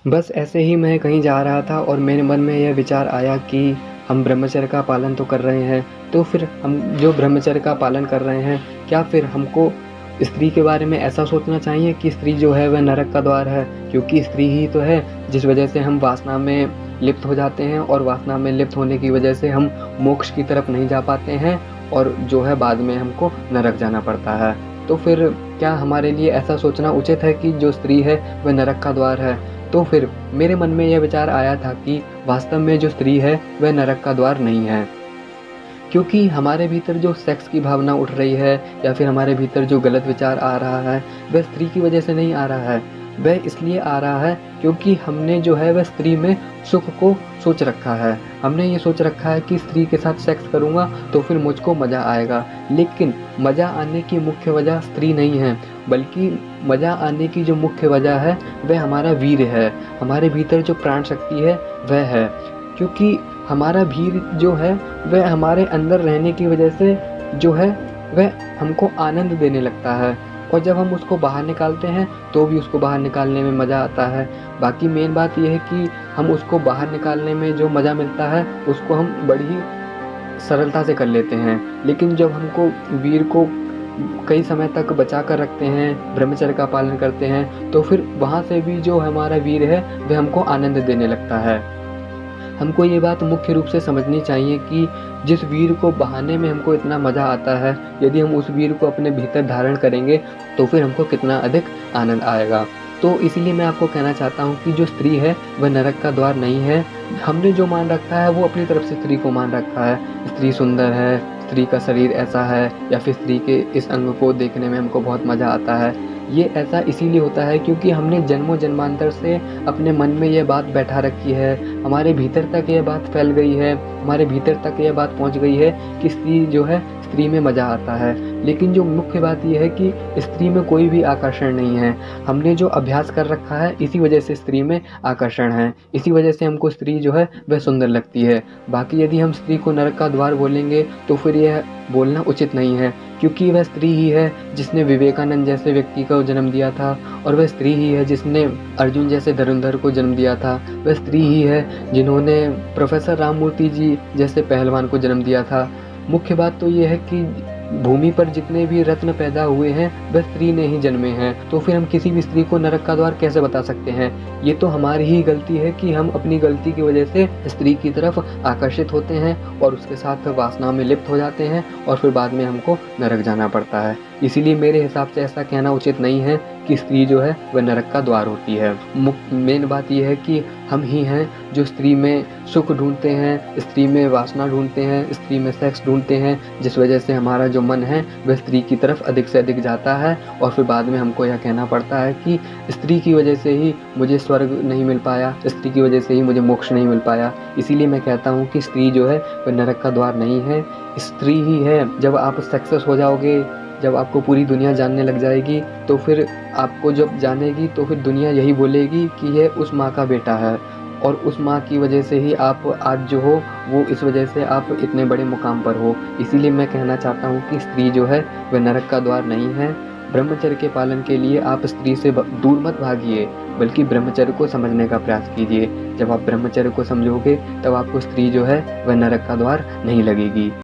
बस ऐसे ही मैं कहीं जा रहा था और मेरे मन में यह विचार आया कि हम ब्रह्मचर्य का पालन तो कर रहे हैं, तो फिर हम जो ब्रह्मचर्य का पालन कर रहे हैं, क्या फिर हमको स्त्री के बारे में ऐसा सोचना चाहिए कि स्त्री जो है वह नरक का द्वार है? क्योंकि स्त्री ही तो है जिस वजह से हम वासना में लिप्त हो जाते हैं और वासना में लिप्त होने की वजह से हम मोक्ष की तरफ नहीं जा पाते हैं और जो है बाद में हमको नरक जाना पड़ता है। तो फिर क्या हमारे लिए ऐसा सोचना उचित है कि जो स्त्री है वह नरक का द्वार है? तो फिर मेरे मन में यह विचार आया था कि वास्तव में जो स्त्री है वह नरक का द्वार नहीं है, क्योंकि हमारे भीतर जो सेक्स की भावना उठ रही है या फिर हमारे भीतर जो गलत विचार आ रहा है वह स्त्री की वजह से नहीं आ रहा है। वह इसलिए आ रहा है क्योंकि हमने जो है वह स्त्री में सुख को सोच रखा है। हमने ये सोच रखा है कि स्त्री के साथ सेक्स करूँगा तो फिर मुझको मज़ा आएगा, लेकिन मज़ा आने की मुख्य वजह स्त्री नहीं है, बल्कि मज़ा आने की जो मुख्य वजह है वह हमारा वीर है, हमारे भीतर जो प्राण शक्ति है वह है। क्योंकि हमारा वीर जो है वह हमारे अंदर रहने की वजह से जो है वह हमको आनंद देने लगता है, और जब हम उसको बाहर निकालते हैं तो भी उसको बाहर निकालने में मज़ा आता है। बाकी मेन बात यह है कि हम उसको बाहर निकालने में जो मज़ा मिलता है उसको हम बड़ी ही सरलता से कर लेते हैं, लेकिन जब हमको वीर को कई समय तक बचा कर रखते हैं, ब्रह्मचर्य का पालन करते हैं, तो फिर वहाँ से भी जो हमारा वीर है वह हमको आनंद देने लगता है। हमको ये बात मुख्य रूप से समझनी चाहिए कि जिस वीर को बहाने में हमको इतना मज़ा आता है, यदि हम उस वीर को अपने भीतर धारण करेंगे तो फिर हमको कितना अधिक आनंद आएगा। तो इसीलिए मैं आपको कहना चाहता हूँ कि जो स्त्री है वह नरक का द्वार नहीं है। हमने जो मान रखा है वो अपनी तरफ से स्त्री को मान रखा है। स्त्री सुंदर है, स्त्री का शरीर ऐसा है, या फिर स्त्री के इस अंग को देखने में हमको बहुत मज़ा आता है। ये ऐसा इसीलिए होता है क्योंकि हमने जन्मों जन्मांतर से अपने मन में यह बात बैठा रखी है, हमारे भीतर तक यह बात फैल गई है, हमारे भीतर तक यह बात पहुंच गई है कि स्त्री जो है, स्त्री में मज़ा आता है। लेकिन जो मुख्य बात यह है कि स्त्री में कोई भी आकर्षण नहीं है। हमने जो अभ्यास कर रखा है इसी वजह से स्त्री में आकर्षण है, इसी वजह से हमको स्त्री जो है वह सुंदर लगती है। बाकी यदि हम स्त्री को नरक का द्वार बोलेंगे तो फिर यह बोलना उचित नहीं है, क्योंकि वह स्त्री ही है जिसने विवेकानंद जैसे व्यक्ति को जन्म दिया था, और वह स्त्री ही है जिसने अर्जुन जैसे धनुर्धर को जन्म दिया था। वह स्त्री ही है जिन्होंने प्रोफेसर राममूर्ति जी जैसे पहलवान को जन्म दिया था। मुख्य बात तो ये है कि भूमि पर जितने भी रत्न पैदा हुए हैं वह स्त्री ने ही जन्मे हैं, तो फिर हम किसी भी स्त्री को नरक का द्वार कैसे बता सकते हैं? ये तो हमारी ही गलती है कि हम अपनी गलती की वजह से स्त्री की तरफ आकर्षित होते हैं और उसके साथ वासना में लिप्त हो जाते हैं, और फिर बाद में हमको नरक जाना पड़ता है। इसीलिए मेरे हिसाब से ऐसा कहना उचित नहीं है कि स्त्री जो है वह नरक का द्वार होती है। मेन बात यह है कि हम ही हैं जो स्त्री में सुख ढूंढते हैं, स्त्री में वासना ढूंढते हैं, स्त्री में सेक्स ढूंढते हैं, जिस वजह से हमारा जो मन है वह स्त्री की तरफ अधिक से अधिक जाता है, और फिर बाद में हमको यह कहना पड़ता है कि स्त्री की वजह से ही मुझे स्वर्ग नहीं मिल पाया, स्त्री की वजह से ही मुझे मोक्ष नहीं मिल पाया। इसीलिए मैं कहता हूँ कि स्त्री जो है वह नरक का द्वार नहीं है, स्त्री ही है। जब आप सक्सेस हो जाओगे, जब आपको पूरी दुनिया जानने लग जाएगी, तो फिर आपको जब जानेगी तो फिर दुनिया यही बोलेगी कि यह उस माँ का बेटा है, और उस माँ की वजह से ही आप आज जो हो वो इस वजह से आप इतने बड़े मुकाम पर हो। इसीलिए मैं कहना चाहता हूँ कि स्त्री जो है वह नरक का द्वार नहीं है। ब्रह्मचर्य के पालन के लिए आप स्त्री से दूर मत भागिए, बल्कि ब्रह्मचर्य को समझने का प्रयास कीजिए। जब आप ब्रह्मचर्य को समझोगे तब आपको स्त्री जो है वह नरक का द्वार नहीं लगेगी।